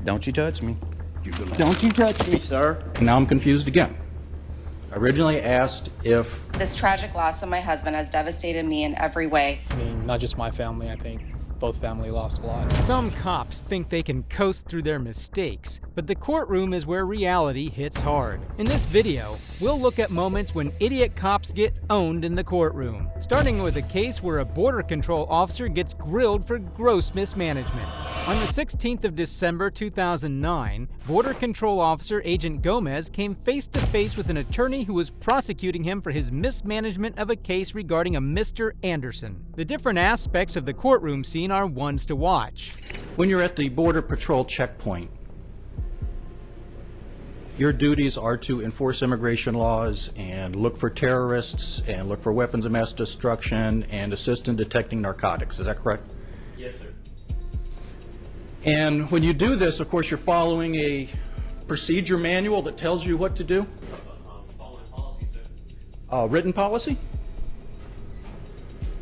Don't you touch me. You belong. Don't you touch me, sir. Now I'm confused again. I originally asked if This tragic loss of my husband has devastated me in every way. I mean, not just my family, I think both family lost a lot. Some cops think they can coast through their mistakes, but the courtroom is where reality hits hard. In this video, we'll look at moments when idiot cops get owned in the courtroom, starting with a case where a border control officer gets grilled for gross mismanagement. On the 16th of December 2009, Border Control Officer Agent Gomez came face to face with an attorney who was prosecuting him for his mismanagement of a case regarding a Mr. Anderson. The different aspects of the courtroom scene are ones to watch. when you're at the Border Patrol checkpoint, your duties are to enforce immigration laws and look for terrorists and look for weapons of mass destruction and assist in detecting narcotics. Is that correct? Yes, sir. And when you do this, of course, you're following a procedure manual that tells you what to do? Following policy, sir. Written policy?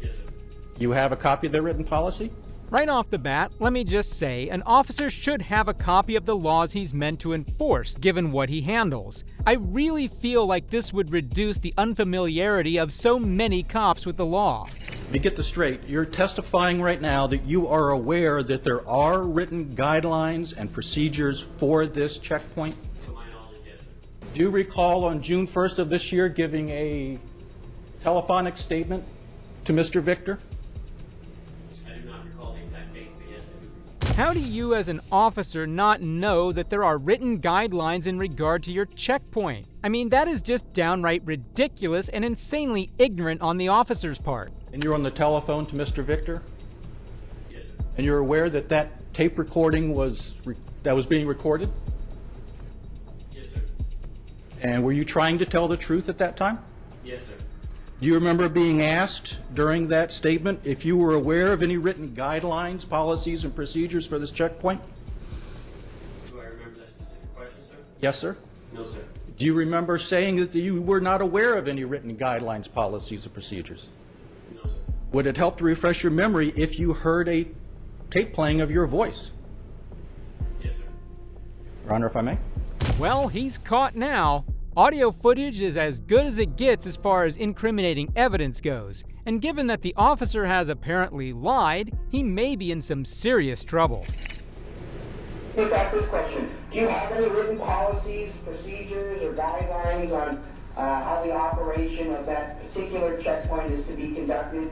Yes, sir. You have a copy of the written policy? Right off the bat, let me just say, an officer should have a copy of the laws he's meant to enforce, given what he handles. I really feel like this would reduce the unfamiliarity of so many cops with the law. Let me get this straight. You're testifying right now that you are aware that there are written guidelines and procedures for this checkpoint? To my knowledge, yes, sir. Do you recall on June 1st of this year giving a telephonic statement to Mr. Victor? I do not recall the exact date, but yes, I do. How do you as an officer not know that there are written guidelines in regard to your checkpoint? I mean, that is just downright ridiculous and insanely ignorant on the officer's part. And you're on the telephone to Mr. Victor? Yes, sir. And you're aware that that tape recording was being recorded? Yes, sir. And were you trying to tell the truth at that time? Yes, sir. Do you remember being asked during that statement if you were aware of any written guidelines, policies, and procedures for this checkpoint? Do I remember that specific question, sir? Yes, sir. No, sir. Do you remember saying that you were not aware of any written guidelines, policies, or procedures? No, sir. Would it help to refresh your memory if you heard a tape playing of your voice? Yes, sir. Your Honor, if I may? Well, he's caught now. Audio footage is as good as it gets as far as incriminating evidence goes, and given that the officer has apparently lied, he may be in some serious trouble. Let's ask this question. Do you have any written policies, procedures, or guidelines on how the operation of that particular checkpoint is to be conducted?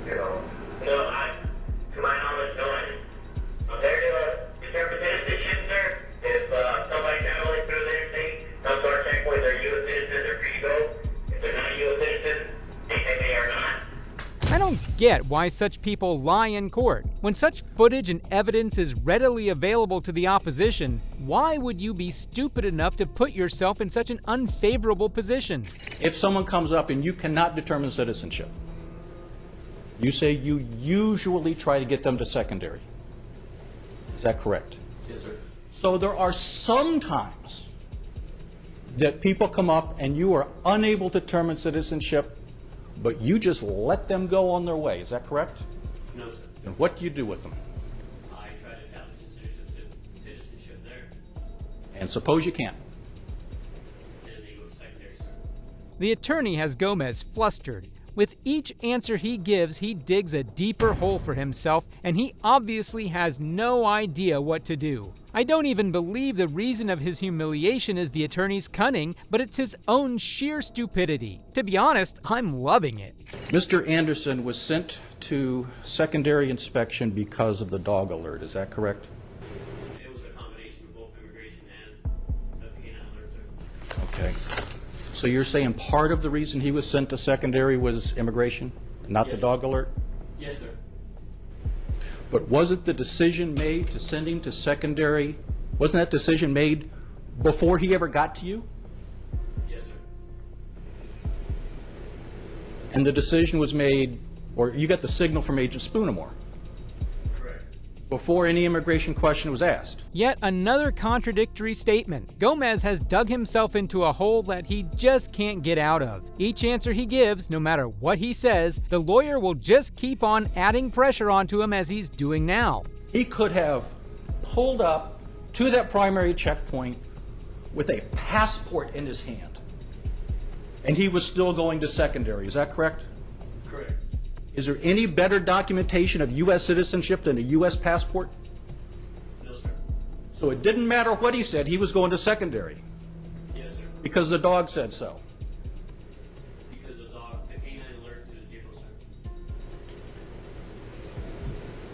No, to my knowledge, no. I'm there to represent the citizen, sir. If somebody's traveling through the interstate, comes to our checkpoint, they're U.S. citizens, they're free to go. If they're not a U.S. citizen, they say they are not. I don't get why such people lie in court. When such footage and evidence is readily available to the opposition, why would you be stupid enough to put yourself in such an unfavorable position? If someone comes up and you cannot determine citizenship, you say you usually try to get them to secondary. Is that correct? Yes, sir. So there are some times that people come up and you are unable to determine citizenship, but you just let them go on their way. Is that correct? No, sir. And what do you do with them? I try to establish citizenship there. And suppose you can't. Then they go to secondary, sir. The attorney has Gomez flustered. With each answer he gives, he digs a deeper hole for himself, and he obviously has no idea what to do. I don't even believe the reason of his humiliation is the attorney's cunning, but it's his own sheer stupidity. To be honest, I'm loving it. Mr. Anderson was sent to secondary inspection because of the dog alert. Is that correct? It was a combination of both immigration and the P&L alert, sir. Okay. So you're saying part of the reason he was sent to secondary was immigration, not the Yes. dog alert? Yes, sir. But wasn't the decision made to send him to secondary, wasn't that decision made before he ever got to you? Yes, sir. And the decision was made, or you got the signal from Agent Spoonamore, Correct. before any immigration question was asked. Yet another contradictory statement. Gomez has dug himself into a hole that he just can't get out of. Each answer he gives, no matter what he says, the lawyer will just keep on adding pressure onto him as he's doing now. He could have pulled up to that primary checkpoint with a passport in his hand, and he was still going to secondary. Is that correct? Correct. Is there any better documentation of U.S. citizenship than a U.S. passport? No, sir. So it didn't matter what he said, he was going to secondary Yes, sir. because the dog said so. Because the canine alerted to the vehicle,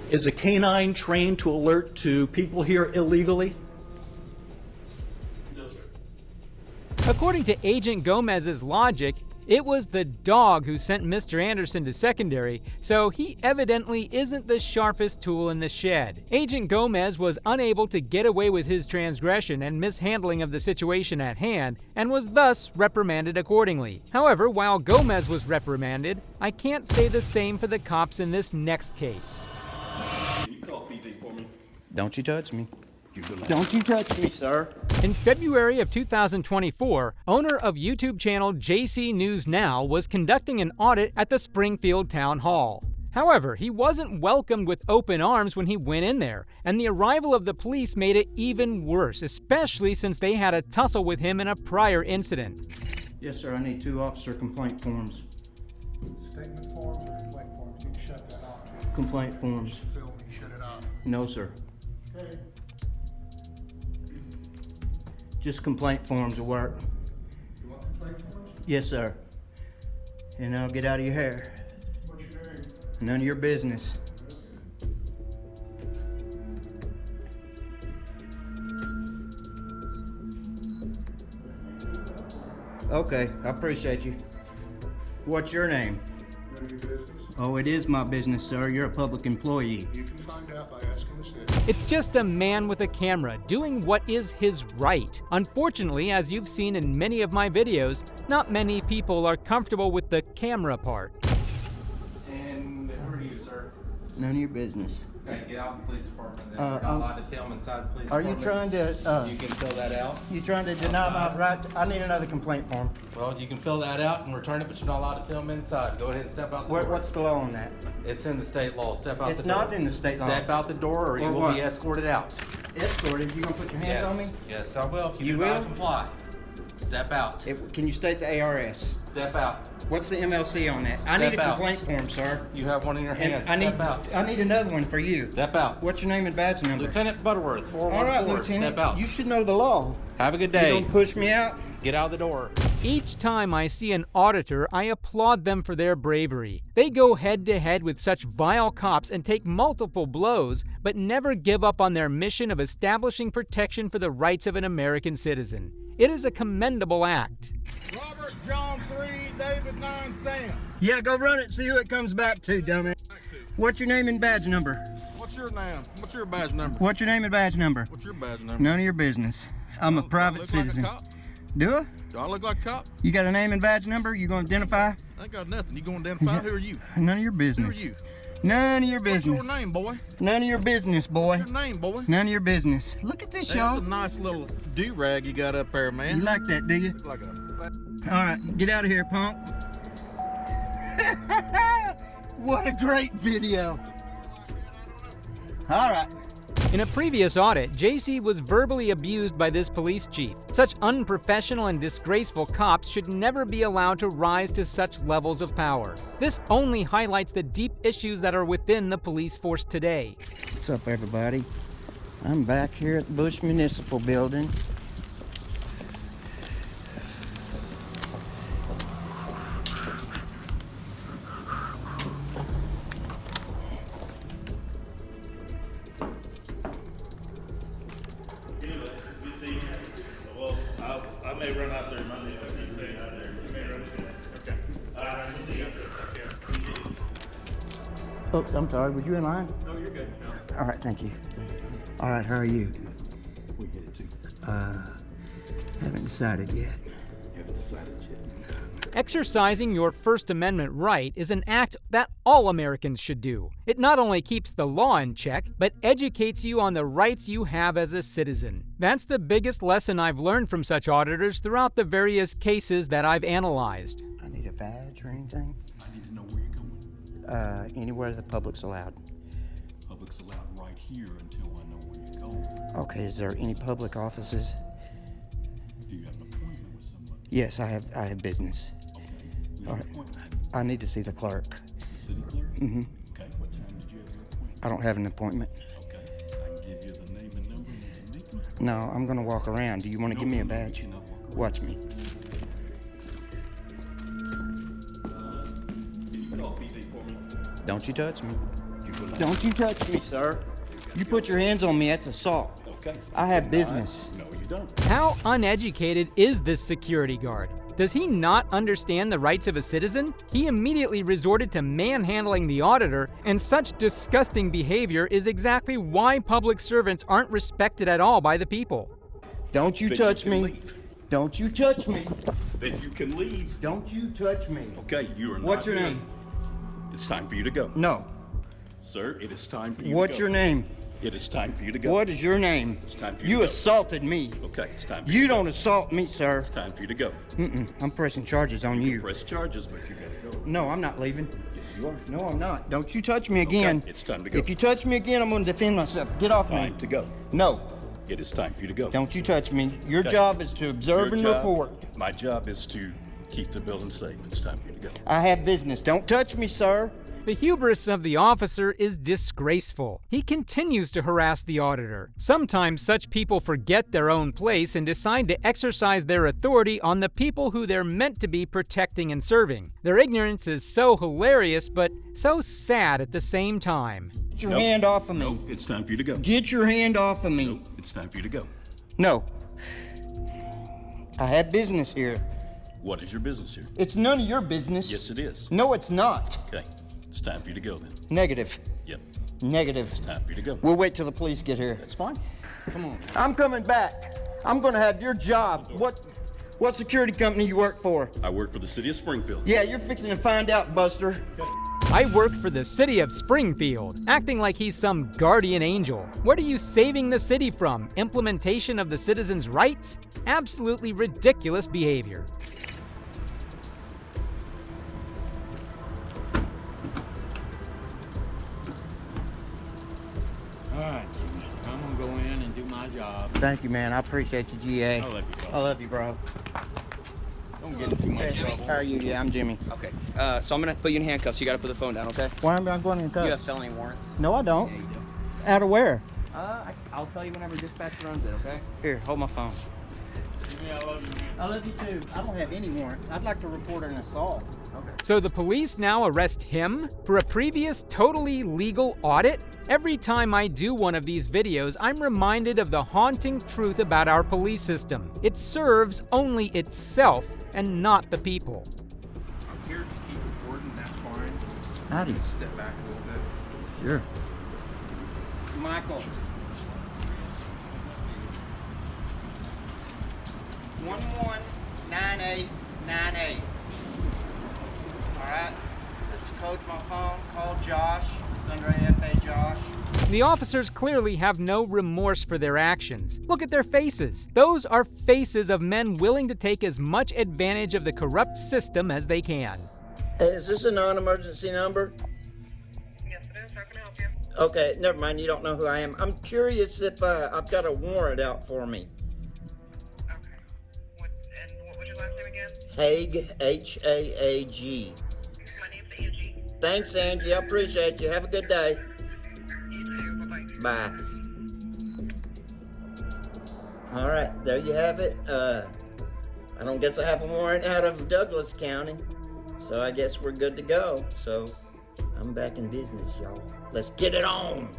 sir. Is a canine trained to alert to people here illegally? No, sir. According to Agent Gomez's logic, it was the dog who sent Mr. Anderson to secondary, so he evidently isn't the sharpest tool in the shed. Agent Gomez was unable to get away with his transgression and mishandling of the situation at hand, and was thus reprimanded accordingly. However, while Gomez was reprimanded, I can't say the same for the cops in this next case. You call PD for me. Don't you touch me. Don't you touch me, sir. In February of 2024, owner of YouTube channel JC News Now was conducting an audit at the Springfield Town Hall. However, he wasn't welcomed with open arms when he went in there, and the arrival of the police made it even worse, especially since they had a tussle with him in a prior incident. Yes, sir. I need 2 officer complaint forms. Statement forms or complaint forms, you can shut that off too. Complaint forms. Phil, when you shut it off. No, sir. Okay. Just complaint forms will work. You want complaint forms? Yes, sir. And I'll get out of your hair. What's your name? None of your business. Okay, I appreciate you. What's your name? None of your business? Oh, it is my business, sir. You're a public employee. You can find out by asking the city. It's just a man with a camera doing what is his right. Unfortunately, as you've seen in many of my videos, not many people are comfortable with the camera part. And who are you, sir? None of your business. Okay, get out of the police department then. Uh, We're not allowed to film inside the police Are you department. trying to, You can fill that out. you trying to deny my right? I need another complaint form. Well, you can fill that out and return it, but you're not allowed to film inside. Go ahead and step out the door. What's the law on that? It's in the state law. Step out It's the door. not in the state law. Step out the door or you Or will what? be escorted out. Escorted? You gonna put your hands Yes. on me? Yes, I will if you, You do not will? comply. Step out. Can you state the ARS? Step out. What's the MLC on that? I need Step a out. complaint form, sir. You have one in your hand. And Step I need another one for you. Step out. What's your name and badge number? Lieutenant Butterworth, 414. All right, Lieutenant. Step out. You should know the law. Have a good You day. don't push me out. Get out the door. Each time I see an auditor, I applaud them for their bravery. They go head to head with such vile cops and take multiple blows, but never give up on their mission of establishing protection for the rights of an American citizen. It is a commendable act. Robert John 3, David 9, Sam. Yeah, go run it. See who it comes back to, dumbass. What's your name and badge number? What's your name? What's your badge number? What's your name and badge number? What's your badge number? None of your business. I'm a private look citizen. Like a cop? Do I? Do I look like a cop? You got a name and badge number? You gonna identify? I ain't got nothing. You going to identify? Who are you? None of your Who are business. you? None of your What's business. your name, boy? None of your business, boy. What's your name, boy? None of your business. Look at this, Hey, that's y'all. a nice little do-rag you got up there, man. You like that, do you? Like a All right, get out of here, punk. What a great video. All right. In a previous audit, JC was verbally abused by this police chief. Such unprofessional and disgraceful cops should never be allowed to rise to such levels of power. This only highlights the deep issues that are within the police force today. What's up, everybody? I'm back here at the Bush Municipal Building. Well, I may run out there Monday. I see you out there. You may run into that. Okay. All right. Let me see you out there. Okay. Oops, I'm sorry. Was you in line? No, you're good. No. All right, thank you. All right, how are you? We get it too. Haven't decided yet. Haven't decided yet. Exercising your First Amendment right is an act that all Americans should do. It not only keeps the law in check, but educates you on the rights you have as a citizen. That's the biggest lesson I've learned from such auditors throughout the various cases that I've analyzed. I need a badge or anything? I need to know where you're going. Anywhere the public's allowed. Public's allowed right here until I know where you're going. Okay, is there any public offices? Do you have an appointment with somebody? Yes, I have business. Okay. Who's All your right. appointment? I need to see the clerk. The city clerk? Mm-hmm. Okay, what time did you have your appointment? I don't have an appointment. Okay, I can give you the name and number and you can make an appointment. No, I'm gonna walk around. Do you want to give me a No, badge? you cannot walk around. Watch me. Can you call PD for me? Don't you touch me. You will not. Don't you touch me, sir. You put your hands on me, that's assault. Okay. I have business. No, you don't. How uneducated is this security guard? Does he not understand the rights of a citizen? He immediately resorted to manhandling the auditor, and such disgusting behavior is exactly why public servants aren't respected at all by the people. Don't you Then touch you can me. leave. Don't you touch me. Then you can leave. Don't you touch me. Okay, you are not. What's your here. name? It's time for you to go. No. Sir, it is time for you What's to go. your name? It is time for you to go. What is your name? It's time for you You to go. assaulted me. Okay, it's time for You to go. don't assault me, sir. It's time for you to go. I'm pressing charges on you. Press charges, but you gotta go. No, I'm not leaving. Yes, you are. No, I'm not. Don't you touch me again. Okay, it's time to go. If you touch me again, I'm going to defend myself. Get off me. Time to go. No, It is time for you to go. don't you touch me. Your Okay. job is to observe Your and job- report. My job is to keep the building safe. It's time for you to go. I have business. Don't touch me, sir. The hubris of the officer is disgraceful. He continues to harass the auditor. Sometimes such people forget their own place and decide to exercise their authority on the people who they're meant to be protecting and serving. Their ignorance is so hilarious, but so sad at the same time. Get your hand off of me. No, it's time for you to go. Get your hand off of me. No, it's time for you to go. No. I have business here. What is your business here? It's none of your business. Yes, it is. No, it's not. Okay, it's time for you to go then. Negative. Yep, Negative. it's time for you to go. We'll wait till the police get here. That's fine. Come on. I'm coming back. I'm going to have your job. What security company you work for? I work for the city of Springfield. Yeah, you're fixing to find out, Buster. I work for the city of Springfield, acting like he's some guardian angel. What are you saving the city from? Implementation of the citizens' rights? Absolutely ridiculous behavior. All right, Jimmy. I'm gonna go in and do my job. Thank you, man. I appreciate you, GA. I love you, bro. I love you, bro. Don't get in too much trouble. How are you? Yeah, I'm Jimmy. Okay, so I'm gonna put you in handcuffs. You gotta put the phone down, okay? Why am I going in cuffs? You have felony warrants. No, I don't. Yeah, you do. Out of where? I'll tell you whenever dispatch runs it, okay? Here, hold my phone. Jimmy, I love you, man. I love you too. I don't have any warrants. I'd like to report an assault. Okay. So the police now arrest him for a previous totally legal audit? Every time I do one of these videos, I'm reminded of the haunting truth about our police system. It serves only itself and not the people. I'm here if you keep recording, that's fine. Howdy. Step back a little bit. Sure. Michael. 119898. All right. Let's code my phone. Call Josh. It's under AFA Josh. The officers clearly have no remorse for their actions. Look at their faces. Those are faces of men willing to take as much advantage of the corrupt system as they can. Hey, is this a non-emergency number? Yes, it is. How can I help you? Okay, never mind. You don't know who I am. I'm curious if I've got a warrant out for me. Okay. What was your last name again? Haig, H-A-A-G. My name's Angie. Thanks, Angie. I appreciate you. Have a good day. You too. Bye-bye. Bye. All right, there you have it. I don't guess I have a warrant out of Douglas County, so I guess we're good to go. So I'm back in business, y'all. Let's get it on.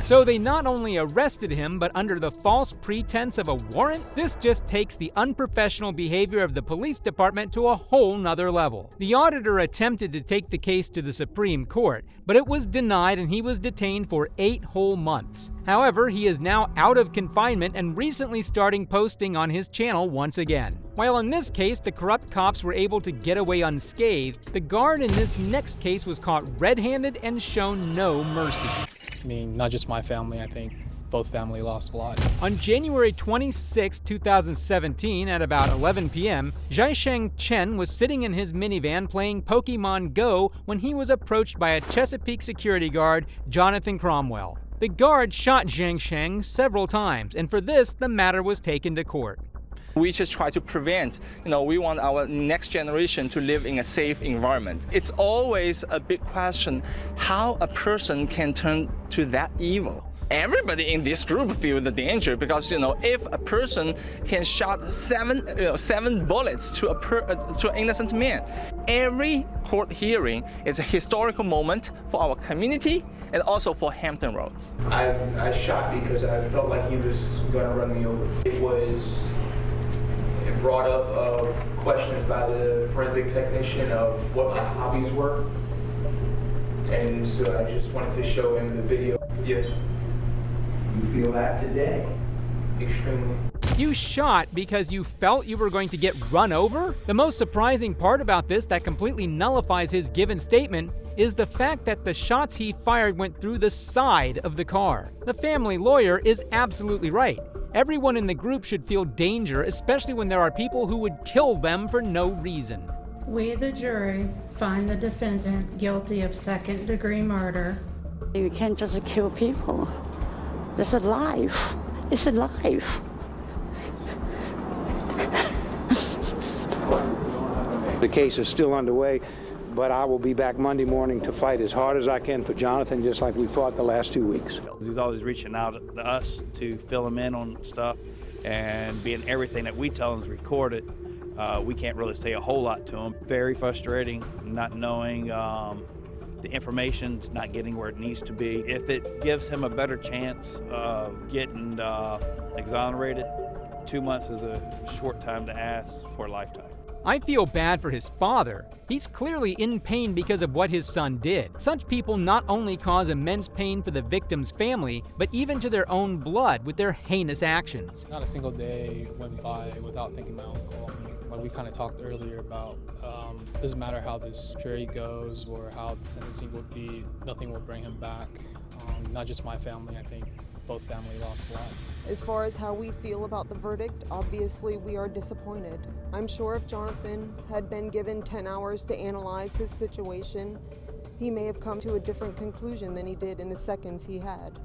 So they not only arrested him, but under the false pretense of a warrant? This just takes the unprofessional behavior of the police department to a whole nother level. The auditor attempted to take the case to the Supreme Court, but it was denied and he was detained for 8 whole months. However, he is now out of confinement and recently starting posting on his channel once again. While in this case, the corrupt cops were able to get away unscathed, the guard in this next case was caught red-handed and shown no mercy. I mean, not just my family, I think both family lost a lot. On January 26, 2017, at about 11 p.m., Jiasheng Chen was sitting in his minivan playing Pokemon Go when he was approached by a Chesapeake security guard, Jonathan Cromwell. The guard shot Jiasheng several times, and for this, the matter was taken to court. We just try to prevent, we want our next generation to live in a safe environment. It's always a big question how a person can turn to that evil. Everybody in this group feel the danger because, if a person can shot seven bullets to an innocent man, every court hearing is a historical moment for our community and also for Hampton Roads. I shot because I felt like he was going to run me over. It was brought up of questions by the forensic technician of what my hobbies were, and so I just wanted to show him the video. Yes. You feel that today? Extremely. You shot because you felt you were going to get run over? The most surprising part about this that completely nullifies his given statement is the fact that the shots he fired went through the side of the car. The family lawyer is absolutely right. Everyone in the group should feel danger, especially when there are people who would kill them for no reason. We, the jury, find the defendant guilty of second-degree murder. You can't just kill people. It's a life. It's a life. The case is still underway, but I will be back Monday morning to fight as hard as I can for Jonathan, just like we fought the last 2 weeks. He's always reaching out to us to fill him in on stuff, and being everything that we tell him is recorded, we can't really say a whole lot to him. Very frustrating not knowing the information's not getting where it needs to be. If it gives him a better chance of getting exonerated, 2 months is a short time to ask for a lifetime. I feel bad for his father. He's clearly in pain because of what his son did. Such people not only cause immense pain for the victim's family, but even to their own blood with their heinous actions. Not a single day went by without thinking my uncle. Like we kind of talked earlier about, doesn't matter how this jury goes or how the sentencing would be, nothing will bring him back. Not just my family, I think both family lost a lot. As far as how we feel about the verdict, obviously we are disappointed. I'm sure if Jonathan had been given 10 hours to analyze his situation, he may have come to a different conclusion than he did in the seconds he had.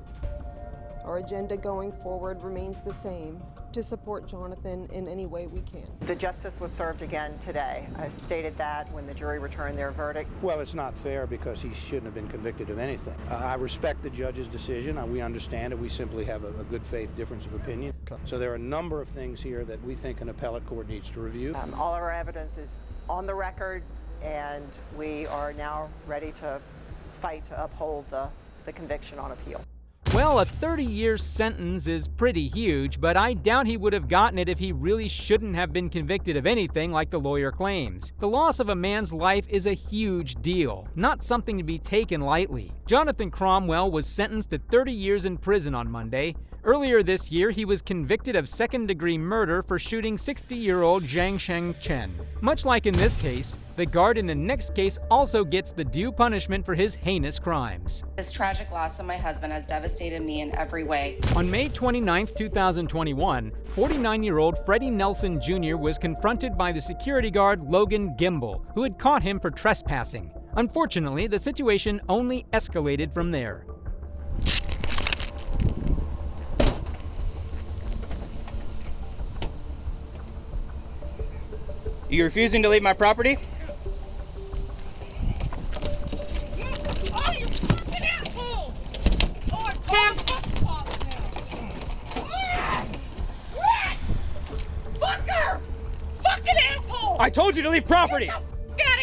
Our agenda going forward remains the same, to support Jonathan in any way we can. The justice was served again today. I stated that when the jury returned their verdict. Well, it's not fair because he shouldn't have been convicted of anything. I respect the judge's decision. We understand it. We simply have a good faith difference of opinion. So there are a number of things here that we think an appellate court needs to review. All of our evidence is on the record, and we are now ready to fight to uphold the conviction on appeal. Well, a 30-year sentence is pretty huge, but I doubt he would have gotten it if he really shouldn't have been convicted of anything like the lawyer claims. The loss of a man's life is a huge deal, not something to be taken lightly. Jonathan Cromwell was sentenced to 30 years in prison on Monday. Earlier this year, he was convicted of second-degree murder for shooting 60-year-old Jiasheng Chen. Much like in this case, the guard in the next case also gets the due punishment for his heinous crimes. This tragic loss of my husband has devastated me in every way. On May 29, 2021, 49-year-old Freddie Nelson Jr. was confronted by the security guard Logan Gimble, who had caught him for trespassing. Unfortunately, the situation only escalated from there. You refusing to leave my property? Oh, you fucking asshole! Oh, I'm fucking fucker! Fucking asshole! I told you to leave property!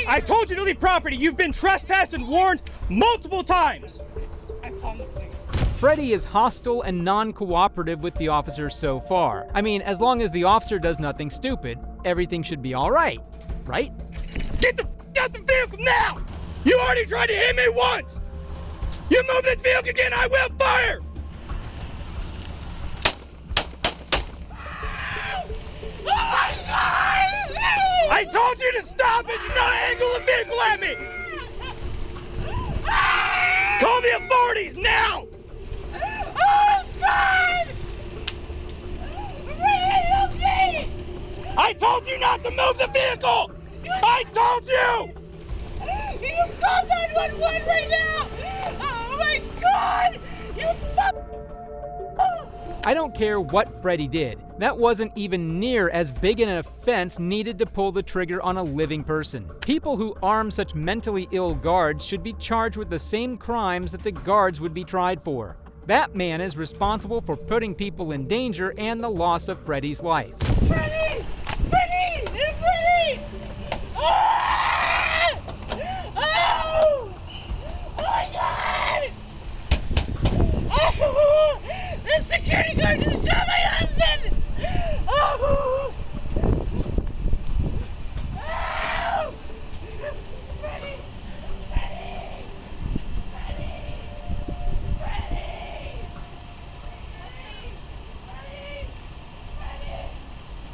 I told you to leave property! You've been trespassed and warned multiple times! I call the police. Freddie is hostile and non-cooperative with the officers so far. I mean, as long as the officer does nothing stupid, everything should be all right, right? Get the f out the vehicle now! You already tried to hit me once! You move this vehicle again, I will fire! I told you to stop and you not angle the vehicle at me! Call the authorities now! Oh, God! I told you not to move the vehicle! I told you! You call 911 right now! Oh my God! You fuck! I don't care what Freddie did. That wasn't even near as big an offense needed to pull the trigger on a living person. People who arm such mentally ill guards should be charged with the same crimes that the guards would be tried for. That man is responsible for putting people in danger and the loss of Freddie's life. Freddie! Freddie! Freddie! Ah! Oh! Oh my God! Oh! The security guard just shot my husband! Oh! Oh! Freddie! Freddie! Freddie! Freddie!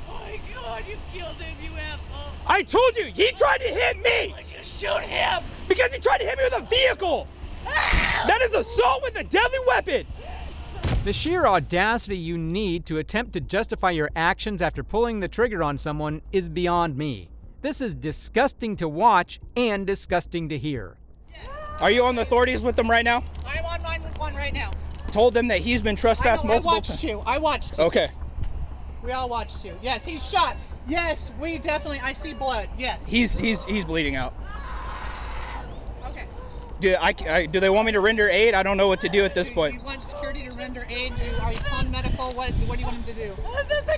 Oh my God, you killed him, you asshole! I told you, he tried to hit me! Why'd you shoot him? Because he tried to hit me with a vehicle! That is assault with a deadly weapon! The sheer audacity you need to attempt to justify your actions after pulling the trigger on someone is beyond me. This is disgusting to watch and disgusting to hear. Are you on the authorities with them right now? I'm on 911 right now. Told them that he's been trespassed multiple times. I watched you. I watched you. Okay. We all watched you. Yes, he's shot. Yes, we definitely. I see blood. Yes. He's bleeding out. Okay. Do they want me to render aid? I don't know what to do at this point. You want security to render aid? Are you calling medical? What do you want him to do?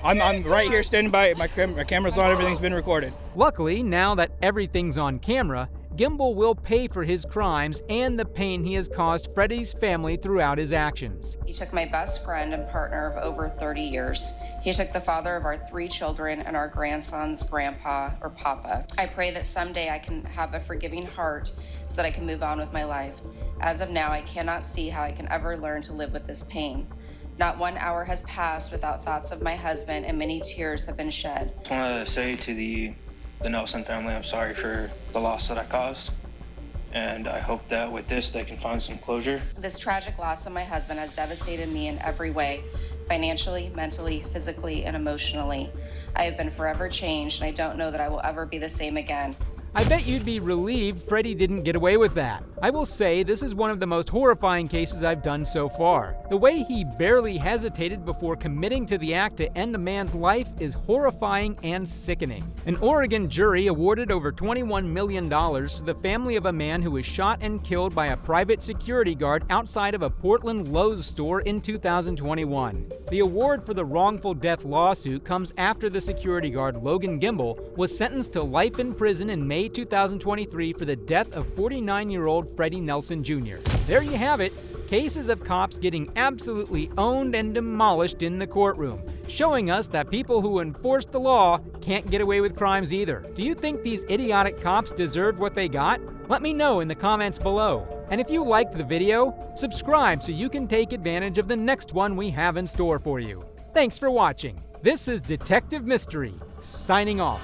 I'm right here standing by. My camera's on. Everything's been recorded. Luckily, now that everything's on camera, Gimbel will pay for his crimes and the pain he has caused Freddie's family throughout his actions. He took my best friend and partner of over 30 years. He took the father of our 3 children and our grandson's grandpa or papa. I pray that someday I can have a forgiving heart so that I can move on with my life. As of now, I cannot see how I can ever learn to live with this pain. Not 1 hour has passed without thoughts of my husband, and many tears have been shed. I want to say to the Nelson family, I'm sorry for the loss that I caused. And I hope that with this, they can find some closure. This tragic loss of my husband has devastated me in every way, financially, mentally, physically, and emotionally. I have been forever changed, and I don't know that I will ever be the same again. I bet you'd be relieved Freddie didn't get away with that. I will say this is one of the most horrifying cases I've done so far. The way he barely hesitated before committing to the act to end a man's life is horrifying and sickening. An Oregon jury awarded over $21 million to the family of a man who was shot and killed by a private security guard outside of a Portland Lowe's store in 2021. The award for the wrongful death lawsuit comes after the security guard Logan Gimbel was sentenced to life in prison in May 2023 for the death of 49-year-old Freddie Nelson Jr. There you have it. Cases of cops getting absolutely owned and demolished in the courtroom, showing us that people who enforce the law can't get away with crimes either. Do you think these idiotic cops deserved what they got? Let me know in the comments below. And if you liked the video, subscribe so you can take advantage of the next one we have in store for you. Thanks for watching. This is Detective Mystery, signing off.